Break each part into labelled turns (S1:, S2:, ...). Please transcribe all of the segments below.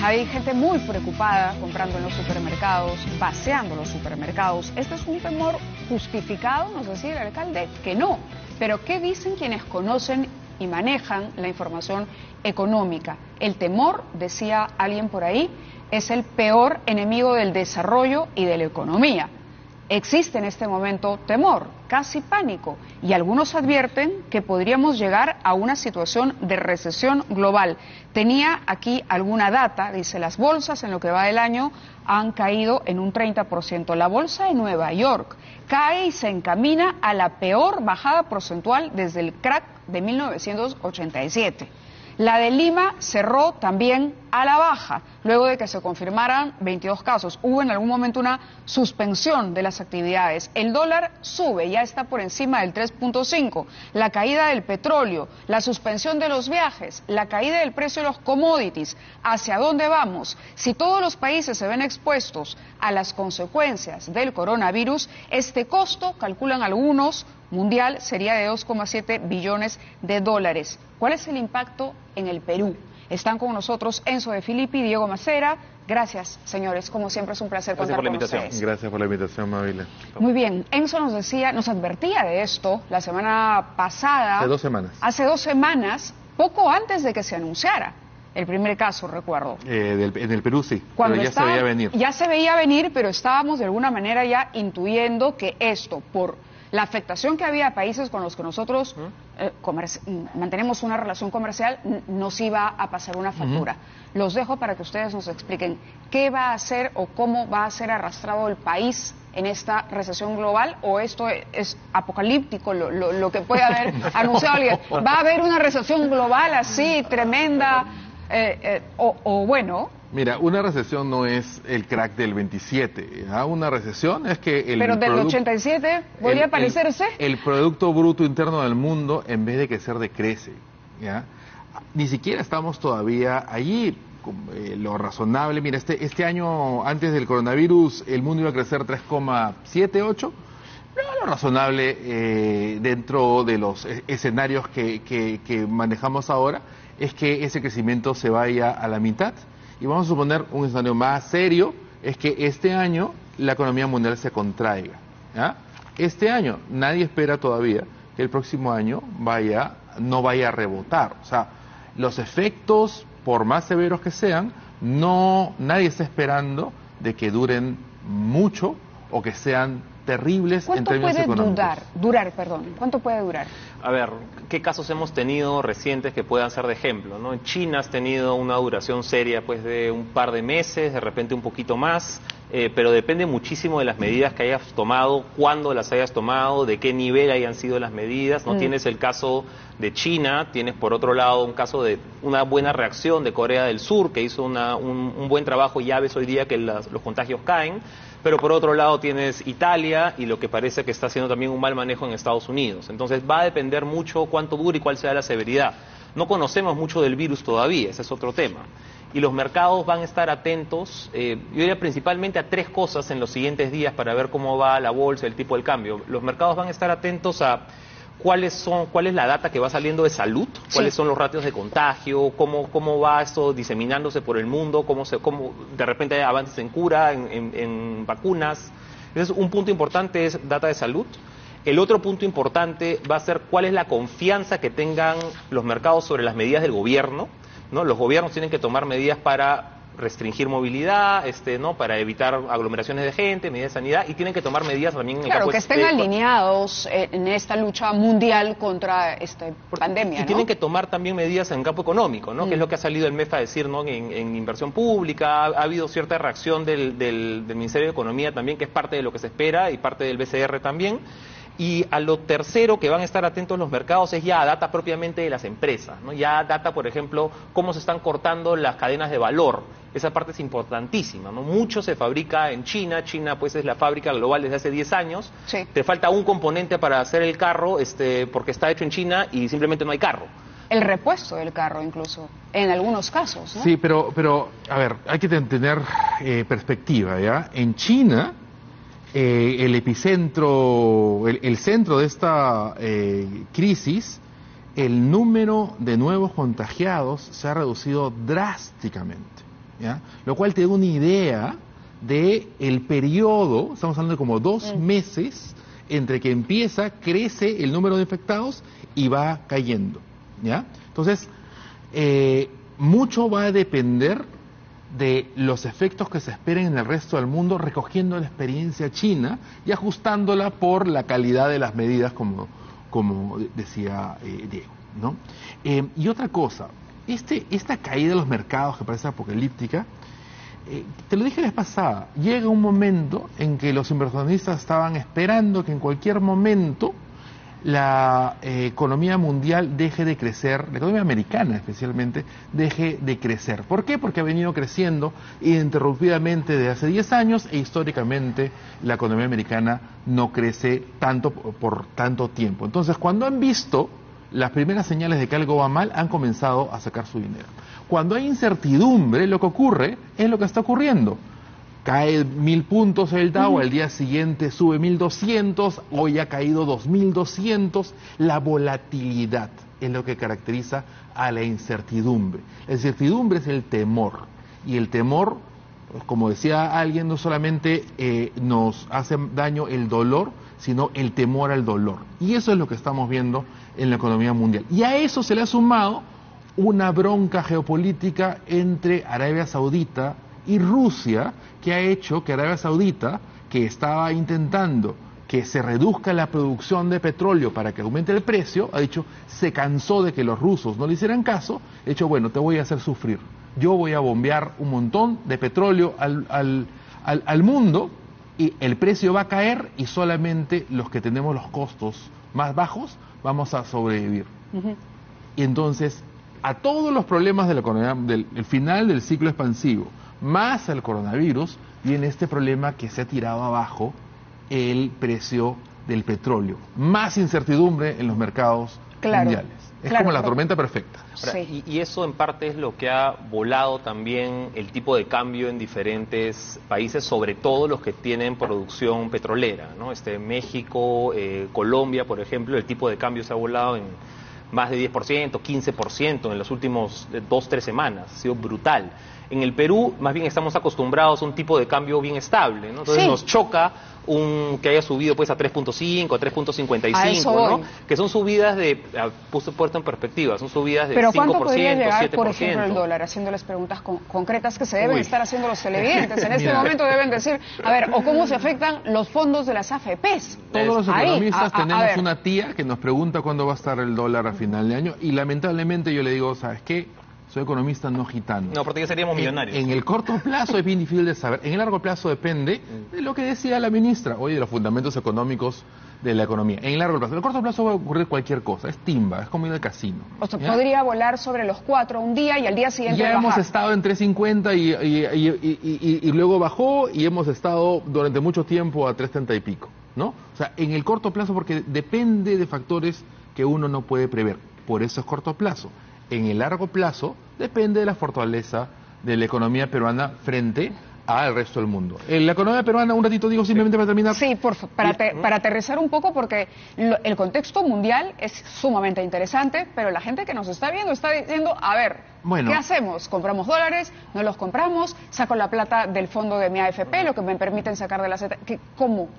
S1: Hay gente muy preocupada comprando en los supermercados, vaciando los supermercados. ¿Este es un temor justificado? Nos decía el alcalde que no. Pero ¿qué dicen quienes conocen y manejan la información económica? El temor, decía alguien por ahí, es el peor enemigo del desarrollo y de la economía. Existe en este momento temor, casi pánico, y algunos advierten que podríamos llegar a una situación de recesión global. Tenía aquí alguna data, dice, las bolsas en lo que va del año han caído en un 30%. La bolsa de Nueva York cae y se encamina a la peor bajada porcentual desde el crack de 1987. La de Lima cerró también a la baja, luego de que se confirmaran 22 casos. Hubo en algún momento una suspensión de las actividades. El dólar sube, ya está por encima del 3.5. La caída del petróleo, la suspensión de los viajes, la caída del precio de los commodities. ¿Hacia dónde vamos? Si todos los países se ven expuestos a las consecuencias del coronavirus, este costo, calculan algunos, mundial sería de 2,7 billones de dólares. ¿Cuál es el impacto en el Perú? Están con nosotros Enzo de Filippi, Diego Macera. Gracias, señores. Como siempre es un placer contar con ustedes.
S2: Gracias por la invitación, Mabila.
S1: Muy bien. Enzo nos decía, nos advertía de esto la semana pasada.
S2: Hace 2 semanas.
S1: Hace 2 semanas, poco antes de que se anunciara el primer caso, recuerdo.
S2: En el Perú sí,
S1: Cuando
S2: pero ya se veía venir.
S1: Ya se veía venir, pero estábamos de alguna manera ya intuyendo que esto, por la afectación que había a países con los que nosotros mantenemos una relación comercial, nos iba a pasar una factura. Los dejo para que ustedes nos expliquen qué va a hacer o cómo va a ser arrastrado el país en esta recesión global, o esto es apocalíptico, lo que puede haber anunciado alguien. ¿Va a haber una recesión global así, tremenda, o bueno?
S2: Mira, una recesión no es el crack del 27, ¿ya? Una recesión es que
S1: Pero del 87 podría parecerse.
S2: El Producto Bruto Interno del mundo, en vez de crecer, decrece, ¿ya? Ni siquiera estamos todavía allí. Lo razonable, mira, este año, antes del coronavirus, el mundo iba a crecer 3,78. Lo razonable dentro de los escenarios que manejamos ahora es que ese crecimiento se vaya a la mitad. Y vamos a suponer un escenario más serio, es que este año la economía mundial se contraiga, ¿ya? Este año nadie espera todavía que el próximo año no vaya a rebotar. O sea, los efectos, por más severos que sean, nadie está esperando de que duren mucho o que sean terribles en términos económicos.
S1: ¿Cuánto puede durar?
S3: A ver, ¿qué casos hemos tenido recientes que puedan ser de ejemplo, ¿no? En China has tenido una duración seria pues de un par de meses, de repente un poquito más, pero depende muchísimo de las medidas que hayas tomado, cuándo las hayas tomado, de qué nivel hayan sido las medidas. No tienes el caso de China, tienes por otro lado un caso de una buena reacción de Corea del Sur, que hizo un buen trabajo, y ya ves hoy día que los contagios caen. Pero por otro lado tienes Italia y lo que parece que está haciendo también un mal manejo en Estados Unidos. Entonces va a depender mucho cuánto dure y cuál sea la severidad. No conocemos mucho del virus todavía, ese es otro tema. Y los mercados van a estar atentos, yo diría principalmente a 3 cosas en los siguientes días para ver cómo va la bolsa, el tipo de cambio. Los mercados van a estar atentos a cuál es la data que va saliendo de salud, cuáles son los ratios de contagio, cómo va esto diseminándose por el mundo, cómo de repente hay avances en cura, en vacunas. Entonces, un punto importante es data de salud. El otro punto importante va a ser cuál es la confianza que tengan los mercados sobre las medidas del gobierno, ¿no? Los gobiernos tienen que tomar medidas para restringir movilidad, ¿no? Para evitar aglomeraciones de gente, medidas de sanidad, y tienen que tomar medidas también en el campo
S1: que estén alineados en esta lucha mundial contra esta pandemia,
S3: y tienen que tomar también medidas en el campo económico, ¿no? Que es lo que ha salido el MEF a decir, ¿no? En inversión pública ha habido cierta reacción del Ministerio de Economía también, que es parte de lo que se espera, y parte del BCR también. Y a lo tercero que van a estar atentos los mercados es ya a data propiamente de las empresas, ¿no? Ya data, por ejemplo, cómo se están cortando las cadenas de valor. Esa parte es importantísima, ¿no? Mucho se fabrica en China. China pues es la fábrica global desde hace 10 años.
S1: Sí.
S3: Te falta un componente para hacer el carro, porque está hecho en China y simplemente no hay carro.
S1: El repuesto del carro incluso, en algunos casos, ¿no?
S2: Sí, pero a ver, hay que tener perspectiva, ¿ya? En China, el epicentro, el centro de esta crisis, el número de nuevos contagiados se ha reducido drásticamente, ¿ya? Lo cual te da una idea de el periodo, estamos hablando de como 2 meses, entre que empieza, crece el número de infectados y va cayendo, ¿ya? Entonces, mucho va a depender de los efectos que se esperen en el resto del mundo, recogiendo la experiencia china y ajustándola por la calidad de las medidas, como decía Diego, ¿no? Y otra cosa, esta caída de los mercados que parece apocalíptica, te lo dije la vez pasada, llega un momento en que los inversionistas estaban esperando que en cualquier momento la economía mundial deje de crecer, la economía americana especialmente, deje de crecer. ¿Por qué? Porque ha venido creciendo ininterrumpidamente desde hace 10 años e históricamente la economía americana no crece tanto por tanto tiempo. Entonces, cuando han visto las primeras señales de que algo va mal, han comenzado a sacar su dinero. Cuando hay incertidumbre, lo que ocurre es lo que está ocurriendo. Cae 1000 puntos el Dow, al día siguiente sube 1200, hoy ha caído 2200. La volatilidad es lo que caracteriza a la incertidumbre. La incertidumbre es el temor, y el temor, como decía alguien, no solamente nos hace daño el dolor, sino el temor al dolor. Y eso es lo que estamos viendo en la economía mundial. Y a eso se le ha sumado una bronca geopolítica entre Arabia Saudita y Rusia, que ha hecho que Arabia Saudita, que estaba intentando que se reduzca la producción de petróleo para que aumente el precio, ha dicho, se cansó de que los rusos no le hicieran caso, ha dicho, bueno, te voy a hacer sufrir. Yo voy a bombear un montón de petróleo al mundo, y el precio va a caer, y solamente los que tenemos los costos más bajos vamos a sobrevivir. Y entonces, a todos los problemas de la economía, del final del ciclo expansivo, más el coronavirus, viene este problema que se ha tirado abajo el precio del petróleo. Más incertidumbre en los mercados mundiales. Es como la tormenta perfecta.
S3: Ahora, y eso en parte es lo que ha volado también el tipo de cambio en diferentes países, sobre todo los que tienen producción petrolera, ¿no? México, Colombia, por ejemplo, el tipo de cambio se ha volado en más de 10%, 15% en las últimas 2-3 semanas. Ha sido brutal. En el Perú, más bien estamos acostumbrados a un tipo de cambio bien estable, ¿no? Entonces nos choca que haya subido pues a 3.5, a 3.55, ¿no? Que son subidas puse puesto en perspectiva, son subidas de 5%, 7%.
S1: Pero ¿cuánto podría llegar, por ejemplo, el dólar? Haciéndoles preguntas concretas que se deben estar haciendo los televidentes. En este momento deben decir, a ver, o cómo se afectan los fondos de las AFPs.
S2: Todos los economistas tenemos una tía que nos pregunta cuándo va a estar el dólar a final de año, y lamentablemente yo le digo, ¿sabes qué? Soy economista, no gitano.
S3: No, porque ya seríamos millonarios.
S2: En el corto plazo es bien difícil de saber. En el largo plazo depende de lo que decía la ministra hoy, de los fundamentos económicos de la economía. En el largo plazo. En el corto plazo va a ocurrir cualquier cosa. Es timba, es como ir al casino.
S1: O sea, podría volar sobre los 4 un día y al día siguiente
S2: ya
S1: bajar.
S2: Hemos estado en 3.50 y luego bajó, y hemos estado durante mucho tiempo a 3.30 y pico, ¿no? O sea, en el corto plazo, porque depende de factores que uno no puede prever. Por eso es corto plazo. En el largo plazo depende de la fortaleza de la economía peruana frente al resto del mundo. En la economía peruana, un ratito digo simplemente para terminar.
S1: Sí, para aterrizar un poco, porque el contexto mundial es sumamente interesante, pero la gente que nos está viendo está diciendo, a ver, ¿qué hacemos? ¿Compramos dólares? ¿No los compramos? ¿Saco la plata del fondo de mi AFP, lo que me permiten sacar de la Z? ¿Cómo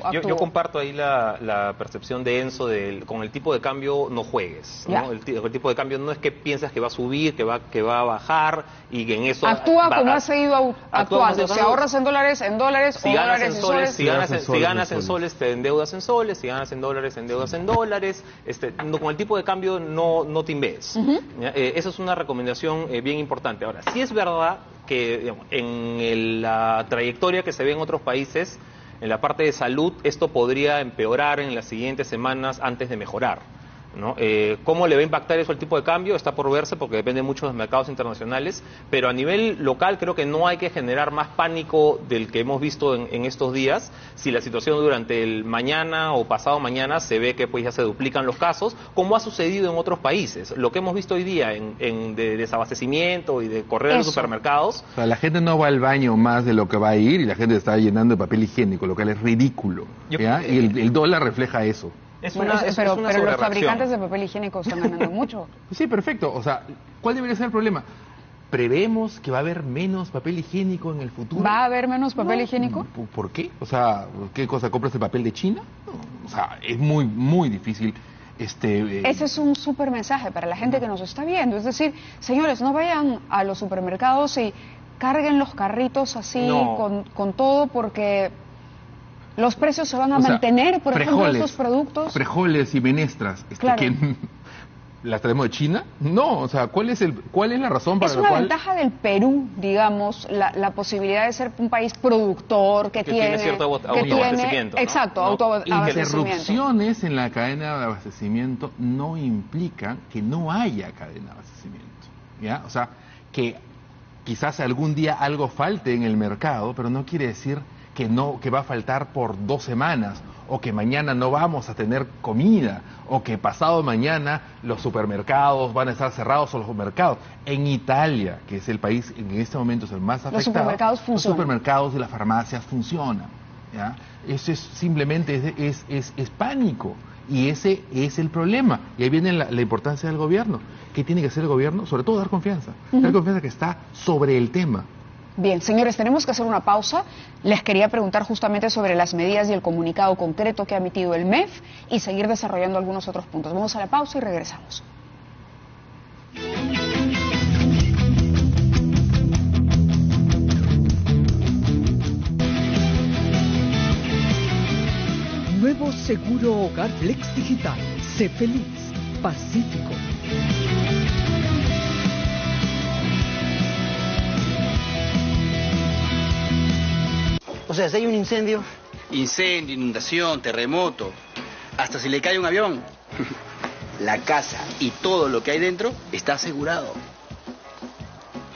S1: actúo?
S3: Yo comparto ahí la percepción de Enzo, con el tipo de cambio no juegues, ¿no? El tipo de cambio no es que piensas que va a subir, que va a bajar, y que en eso...
S1: Actúa como has seguido actuando. Si ahorras en dólares,
S3: si
S1: o
S3: ganas
S1: dólares
S3: en soles, si ganas en soles, te endeudas en soles, si ganas en dólares, endeudas en dólares. Con el tipo de cambio no te inves. Esa es una recomendación bien importante. Ahora, sí es verdad que digamos, en la trayectoria que se ve en otros países, en la parte de salud, esto podría empeorar en las siguientes semanas antes de mejorar, ¿no? ¿Cómo le va a impactar eso al tipo de cambio? Está por verse, porque depende mucho de los mercados internacionales, pero a nivel local creo que no hay que generar más pánico del que hemos visto en estos días. Si la situación durante el mañana o pasado mañana se ve que pues ya se duplican los casos, como ha sucedido en otros países. Lo que hemos visto hoy día de desabastecimiento y de correr a los supermercados.
S2: O sea, la gente no va al baño más de lo que va a ir, y la gente está llenando de papel higiénico, lo cual es ridículo. Y el dólar refleja eso.
S1: Pero los fabricantes de papel higiénico están ganando mucho.
S2: Sí, perfecto. O sea, ¿cuál debería ser el problema? ¿prevemos que va a haber menos papel higiénico en el futuro?
S1: ¿Va a haber menos papel higiénico?
S2: ¿Por qué? O sea, ¿qué cosa? ¿Compras el papel de China? No, o sea, es muy, muy difícil.
S1: Ese es un súper mensaje para la gente que nos está viendo. Es decir, señores, no vayan a los supermercados y carguen los carritos así con todo, porque los precios se van a mantener, por ejemplo, estos productos.
S2: Frijoles y menestras,
S1: claro.
S2: que ¿las traemos de China? No, o sea, ¿cuál es la razón para la cual...?
S1: Es una ventaja del Perú, digamos, la posibilidad de ser un país productor que tiene
S3: cierto autoabastecimiento.
S1: Exacto, autoabastecimiento.
S2: Interrupciones en la cadena de abastecimiento no implican que no haya cadena de abastecimiento, ¿ya? O sea, que quizás algún día algo falte en el mercado, pero no quiere decir que va a faltar por 2 semanas, o que mañana no vamos a tener comida, o que pasado mañana los supermercados van a estar cerrados, o los mercados. En Italia, que es el país en este momento es el más afectado,
S1: los
S2: supermercados y las farmacias funcionan, ¿ya? Eso es simplemente es pánico, y ese es el problema. Y ahí viene la importancia del gobierno. ¿Qué tiene que hacer el gobierno? Sobre todo dar confianza. Dar confianza que está sobre el tema.
S1: Bien, señores, tenemos que hacer una pausa. Les quería preguntar justamente sobre las medidas y el comunicado concreto que ha emitido el MEF y seguir desarrollando algunos otros puntos. Vamos a la pausa y regresamos.
S4: Nuevo seguro Hogar Flex Digital. Sé feliz. Pacífico.
S5: O sea, si hay un incendio...
S6: Incendio, inundación, terremoto, hasta si le cae un avión, la casa y todo lo que hay dentro está asegurado.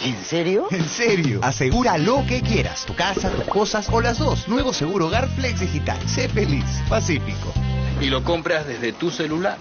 S5: ¿En serio?
S7: En serio. Asegura lo que quieras, tu casa, tus cosas o las dos. Nuevo seguro Hogar Flex Digital. Sé feliz. Pacífico.
S6: Y lo compras desde tu celular.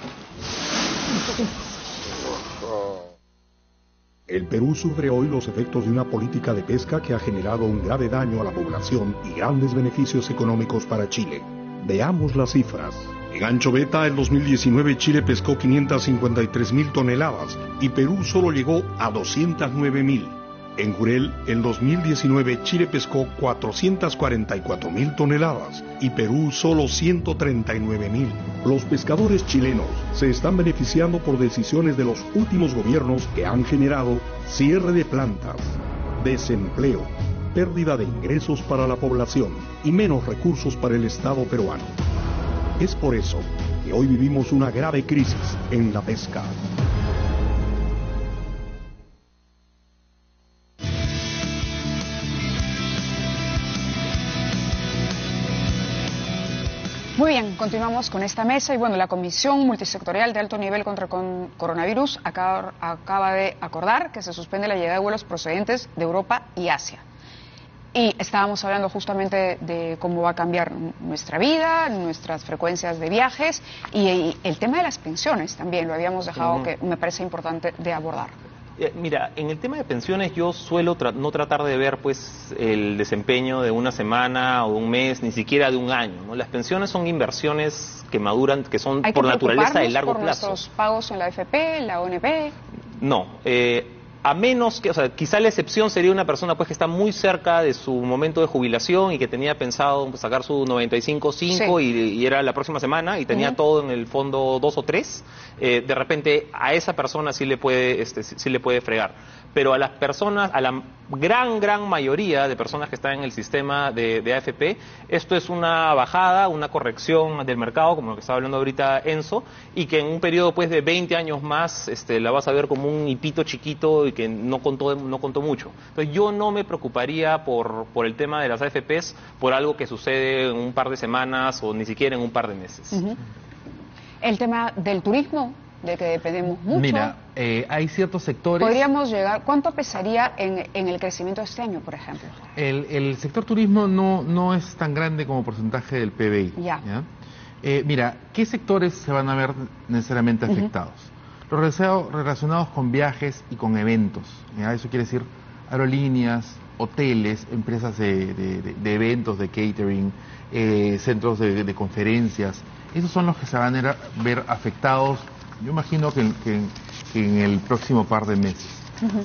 S8: El Perú sufre hoy los efectos de una política de pesca que ha generado un grave daño a la población y grandes beneficios económicos para Chile. Veamos las cifras. En anchoveta, en 2019 Chile pescó 553.000 toneladas y Perú solo llegó a 209.000. En jurel, en 2019 Chile pescó 444.000 toneladas y Perú solo 139.000. Los pescadores chilenos se están beneficiando por decisiones de los últimos gobiernos que han generado cierre de plantas, desempleo, pérdida de ingresos para la población y menos recursos para el Estado peruano. Es por eso que hoy vivimos una grave crisis en la pesca.
S1: Muy bien, continuamos con esta mesa y bueno, la Comisión Multisectorial de Alto Nivel contra el Coronavirus acaba de acordar que se suspende la llegada de vuelos procedentes de Europa y Asia. Y estábamos hablando justamente de cómo va a cambiar nuestra vida, nuestras frecuencias de viajes y el tema de las pensiones también lo habíamos dejado, que me parece importante de abordar.
S3: Mira, en el tema de pensiones yo suelo no tratar de ver pues el desempeño de una semana o de un mes, ni siquiera de un año, ¿no? Las pensiones son inversiones que maduran, que son por naturaleza de largo plazo.
S1: ¿Nuestros pagos en la AFP, en la ONP?
S3: No, a menos que, o sea, quizá la excepción sería una persona pues que está muy cerca de su momento de jubilación y que tenía pensado pues, sacar su 95.5 y era la próxima semana y tenía todo en el fondo 2 o 3, de repente a esa persona sí le puede fregar. Pero a las personas, a la gran mayoría de personas que están en el sistema de AFP, esto es una bajada, una corrección del mercado, como lo que estaba hablando ahorita Enzo, y que en un periodo pues de 20 años más la vas a ver como un hipito chiquito y que no contó mucho. Entonces yo no me preocuparía por el tema de las AFPs por algo que sucede en un par de semanas o ni siquiera en un par de meses.
S1: El tema del turismo, de que dependemos mucho.
S2: Mira, hay ciertos sectores...
S1: Podríamos llegar... ¿Cuánto pesaría en el crecimiento de este año, por ejemplo?
S2: El sector turismo no es tan grande como porcentaje del PBI. ¿Ya? Mira, ¿qué sectores se van a ver necesariamente afectados? Los relacionados con viajes y con eventos. ¿Ya? Eso quiere decir aerolíneas, hoteles, empresas de eventos, de catering, centros de conferencias. Esos son los que se van a ver afectados. Yo imagino que en el próximo par de meses.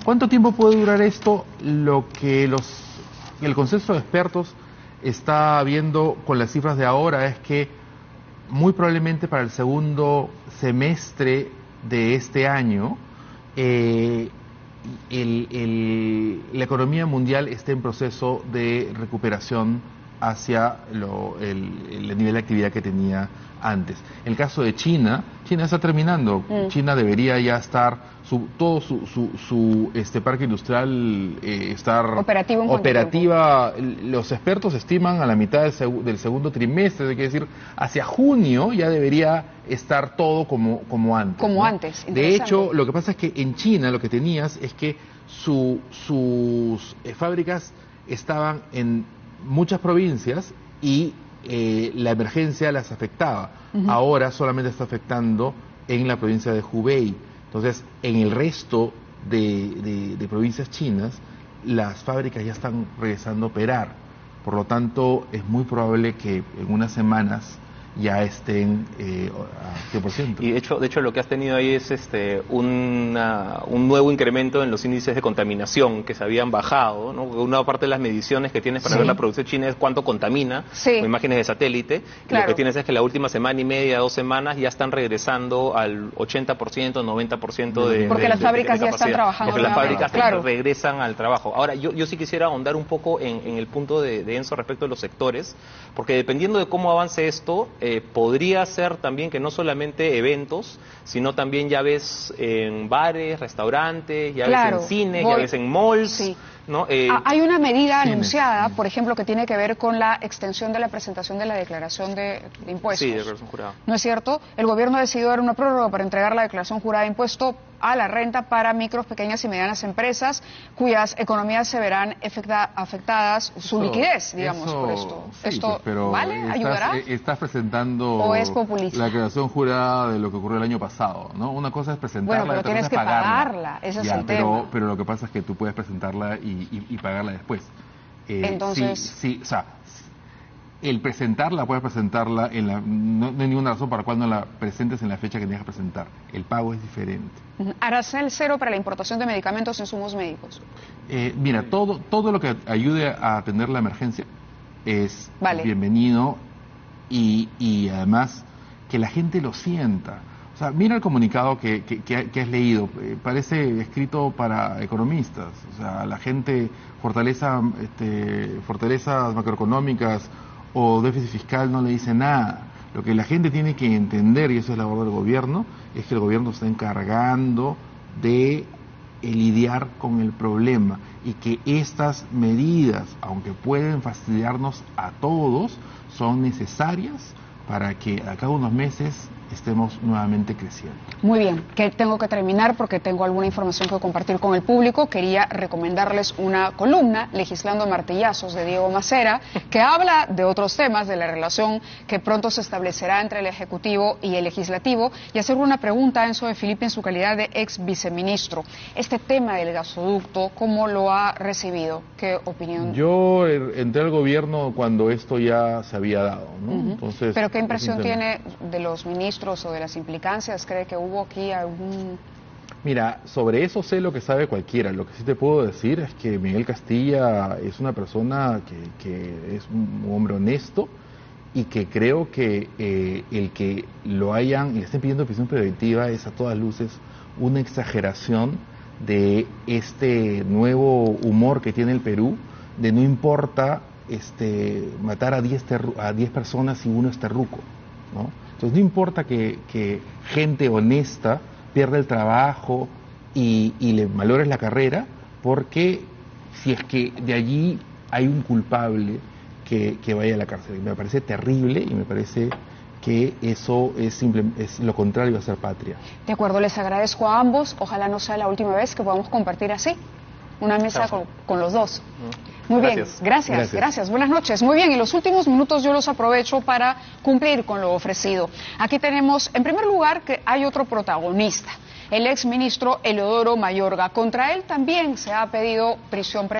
S2: ¿Cuánto tiempo puede durar esto? Lo que el consenso de expertos está viendo con las cifras de ahora es que muy probablemente para el segundo semestre de este año la economía mundial esté en proceso de recuperación hacia el nivel de actividad que tenía antes. En el caso de China está terminando. China debería ya estar todo su parque industrial estar operativa. Los expertos estiman a la mitad del segundo trimestre, es decir, hacia junio ya debería estar todo como antes.
S1: Como
S2: ¿no?
S1: antes.
S2: De hecho, lo que pasa es que en China lo que tenías es que sus fábricas estaban en muchas provincias y la emergencia las afectaba. Ahora solamente está afectando en la provincia de Hubei. Entonces, en el resto de provincias chinas, las fábricas ya están regresando a operar. Por lo tanto, es muy probable que en unas semanas ya estén a 100%.
S3: Y de hecho lo que has tenido ahí es un nuevo incremento en los índices de contaminación que se habían bajado, ¿no? Una parte de las mediciones que tienes para ver la producción china es cuánto contamina, con imágenes de satélite.
S1: Claro.
S3: Y lo que tienes es que la última semana y media, 2 semanas, ya están regresando al 80%, 90% de
S1: porque las fábricas
S3: de
S1: ya están trabajando.
S3: Porque las fábricas regresan al trabajo. Ahora, yo sí quisiera ahondar un poco en el punto de Enzo respecto a los sectores, porque dependiendo de cómo avance esto, podría ser también que no solamente eventos, sino también ya ves en bares, restaurantes, ya ves en cines, ya ves en malls, ¿no?
S1: Hay una medida anunciada, por ejemplo, que tiene que ver con la extensión de la presentación de la declaración de impuestos.
S3: Sí, declaración jurada.
S1: ¿No es cierto? El gobierno decidió dar una prórroga para entregar la declaración jurada de impuesto a la renta para micros, pequeñas y medianas empresas cuyas economías se verán afectadas, su liquidez, digamos, por esto.
S2: Sí,
S1: ¿Esto
S2: pero
S1: vale? ¿Ayudará?
S2: Estás presentando
S1: ¿O es populista?
S2: la declaración jurada de lo que ocurrió el año pasado, ¿no? Una cosa es presentarla,
S1: bueno, pero
S2: otra
S1: tienes
S2: cosa
S1: que
S2: es
S1: pagarla, ese es el tema.
S2: Pero lo que pasa es que tú puedes presentarla y pagarla después.
S1: Entonces...
S2: o sea, el presentarla, puedes presentarla, no hay ninguna razón para cual no la presentes en la fecha que tienes que presentar. El pago es diferente.
S1: Arancel cero para la importación de medicamentos e insumos médicos.
S2: Mira, todo lo que ayude a atender la emergencia es bienvenido y además que la gente lo sienta. O sea, mira el comunicado que has leído, parece escrito para economistas. O sea, la gente, fortalezas macroeconómicas o déficit fiscal no le dice nada. Lo que la gente tiene que entender, y eso es la labor del gobierno, es que el gobierno está encargando de lidiar con el problema y que estas medidas, aunque pueden fastidiarnos a todos, son necesarias para que a cada unos meses estemos nuevamente creciendo.
S1: Muy bien, que tengo que terminar porque tengo alguna información que compartir con el público. Quería recomendarles una columna, Legislando Martillazos, de Diego Macera, que habla de otros temas, de la relación que pronto se establecerá entre el Ejecutivo y el Legislativo, y hacer una pregunta a Enzo de Filipe en su calidad de ex viceministro. Este tema del gasoducto, ¿cómo lo ha recibido? ¿Qué opinión?
S2: Yo entré al gobierno cuando esto ya se había dado, ¿no? Entonces,
S1: ¿pero qué impresión tiene de los ministros o de las implicancias? ¿Cree que hubo aquí algún...?
S2: Mira, sobre eso sé lo que sabe cualquiera. Lo que sí te puedo decir es que Miguel Castilla es una persona que es un hombre honesto y que creo que el que le estén pidiendo prisión preventiva es a todas luces una exageración de este nuevo humor que tiene el Perú, de no importa matar a 10 personas si uno es terruco, ¿no? Entonces no importa que gente honesta pierda el trabajo y le valores la carrera, porque si es que de allí hay un culpable que vaya a la cárcel. Me parece terrible y me parece que eso es lo contrario a ser patria.
S1: De acuerdo, les agradezco a ambos. Ojalá no sea la última vez que podamos compartir así una mesa con los dos. Muy bien, gracias. Buenas noches. Muy bien, en los últimos minutos yo los aprovecho para cumplir con lo ofrecido. Aquí tenemos, en primer lugar, que hay otro protagonista, el exministro Eleodoro Mayorga. Contra él también se ha pedido prisión preventiva.